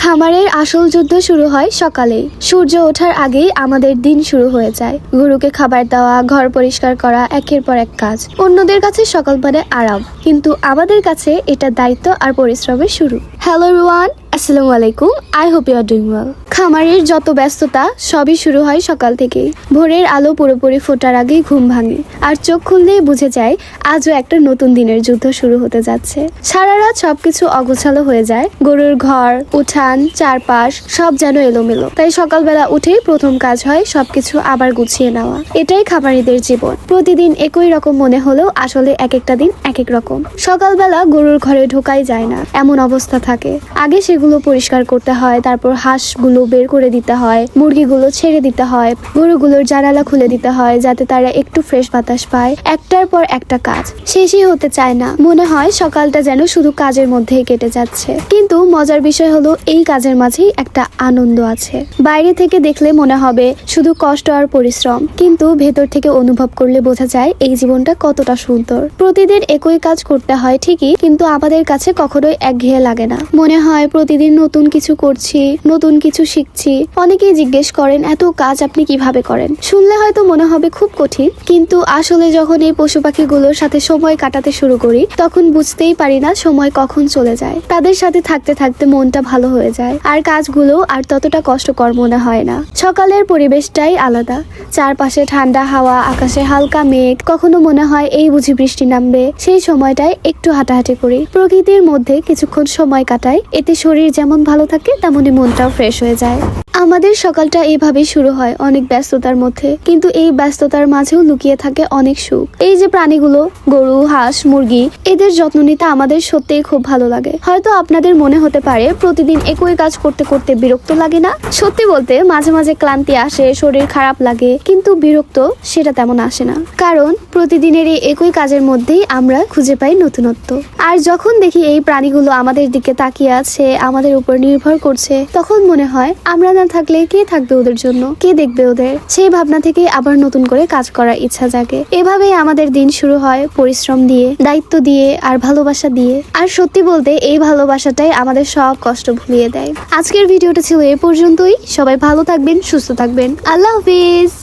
খামারের আসল যুদ্ধ শুরু হয় সকালে। সূর্য ওঠার আগেই আমাদের দিন শুরু হয়ে যায়। গরুকে খাবার দেওয়া, ঘর পরিষ্কার করা একের পর এক কাজ। অন্যদের কাছে সকাল মানে আরাম, কিন্তু আমাদের কাছে এটা দায়িত্ব আর পরিশ্রমের শুরু। হ্যালো এভরিওয়ান, আসসালামু আলাইকুম। I hope you are doing well. খামারের যত ব্যস্ততা সবই শুরু হয় সকাল থেকেই। ভোরের আলো পুরোপুরি ফোটার আগেই ঘুম ভাঙে, আর চোখ খুললেই বুঝে যায় আজও একটা নতুন দিনের যুদ্ধ শুরু হতে যাচ্ছে। সারা রাত সবকিছু অগোছালো হয়ে যায়। গরুর ঘর, উঠান, চারপাশ সব যেন এলোমেলো। তাই সকালবেলা উঠেই প্রথম কাজ হয় সবকিছু আবার গুছিয়ে নেওয়া। এটাই খামারিদের জীবন। প্রতিদিন একই রকম মনে হলেও আসলে এক একটা দিন এক এক রকম। সকালবেলা গরুর ঘরে ঢোকাই যায় না, এমন অবস্থা থাকে। আগে সেগুলো পরিষ্কার করতে হয়, তারপর হাঁসগুলো বের করে দিতে হয়, মুরগিগুলো ছেড়ে দিতে হয়, গরুগুলোর জানালা খুলে দিতে হয় যাতে তারা একটু ফ্রেশ বাতাস পায়। একটার পর একটা কাজ শেষই হতে চায় না। মনে হয় সকালটা যেন শুধু কাজের মধ্যেই কেটে যাচ্ছে। কিন্তু মজার বিষয় হলো এই কাজের মাঝেই একটা আনন্দ আছে। বাইরে থেকে দেখলে মনে হবে শুধু কষ্ট আর পরিশ্রম, কিন্তু ভেতর থেকে অনুভব করলে বোঝা যায় এই জীবনটা কতটা সুন্দর। প্রতিদিন একই কাজ করতে হয় ঠিকই, কিন্তু আমাদের কাছে কখনোই একঘেয়ে লাগে না। মনে হয় প্রতিদিন নতুন কিছু করছি, নতুন কিছু শিখছি। অনেকেই জিজ্ঞেস করেন এত কাজ আপনি কিভাবে করেন। শুনলে হয়তো মনে হবে খুব কঠিন, কিন্তু আসলে যখন এই পশু পাখিগুলোর সাথে সময় কাটাতে শুরু করি তখন বুঝতেই পারি না সময় কখন চলে যায়। তাদের সাথে থাকতে থাকতে মনটা ভালো হয়ে যায়, আর কাজগুলো আর ততটা কষ্টকর মনে হয় না। সকালের পরিবেশটাই আলাদা। চারপাশে ঠান্ডা হাওয়া, আকাশে হালকা মেঘ। কখনো মনে হয় এই বুঝি বৃষ্টি নামবে। সেই সময়টায় একটু হাঁটাহাঁটি করি, প্রকৃতির মধ্যে কিছুক্ষণ সময় কাটাই। এতে শরীর যেমন ভালো থাকে তেমনি মনটাও ফ্রেশ হয়ে যায়। আমাদের সকালটা এইভাবেই শুরু হয়, অনেক ব্যস্ততার মধ্যে, কিন্তু এই ব্যস্ততার মাঝেও লুকিয়ে থাকে অনেক সুখ। এই যে প্রাণীগুলো, গরু, হাঁস, মুরগি, এদের যত্ন নিতে আমাদের সত্যিই খুব ভালো লাগে। হয়তো আপনাদের মনে হতে পারে প্রতিদিন একই কাজ করতে করতে বিরক্ত লাগে না। সত্যি বলতে মাঝে মাঝে ক্লান্তি আসে, শরীর খারাপ লাগে, কিন্তু বিরক্ত সেটা তেমন আসে না। কারণ প্রতিদিনের এই একই কাজের মধ্যেই আমরা খুঁজে পাই নতুনত্ব। আর যখন দেখি এই প্রাণীগুলো আমাদের দিকে তাকিয়ে আছে, আমাদের উপর নির্ভর করছে, তখন মনে হয় আমরা না থাকলে কে থাকবে ওদের জন্য, কে দেখবে ওদের। সেই ভাবনা থেকে আবার নতুন করে কাজ করার ইচ্ছা জাগে। এভাবেই আমাদের দিন শুরু হয়, পরিশ্রম দিয়ে, দায়িত্ব দিয়ে, আর ভালোবাসা দিয়ে। আর সত্যি বলতে এই ভালোবাসাটাই আমাদের সব কষ্ট ভুলিয়ে দেয়। আজকের ভিডিওটা ছিল এ পর্যন্তই। সবাই ভালো থাকবেন, সুস্থ থাকবেন। আল্লাহ হাফিজ।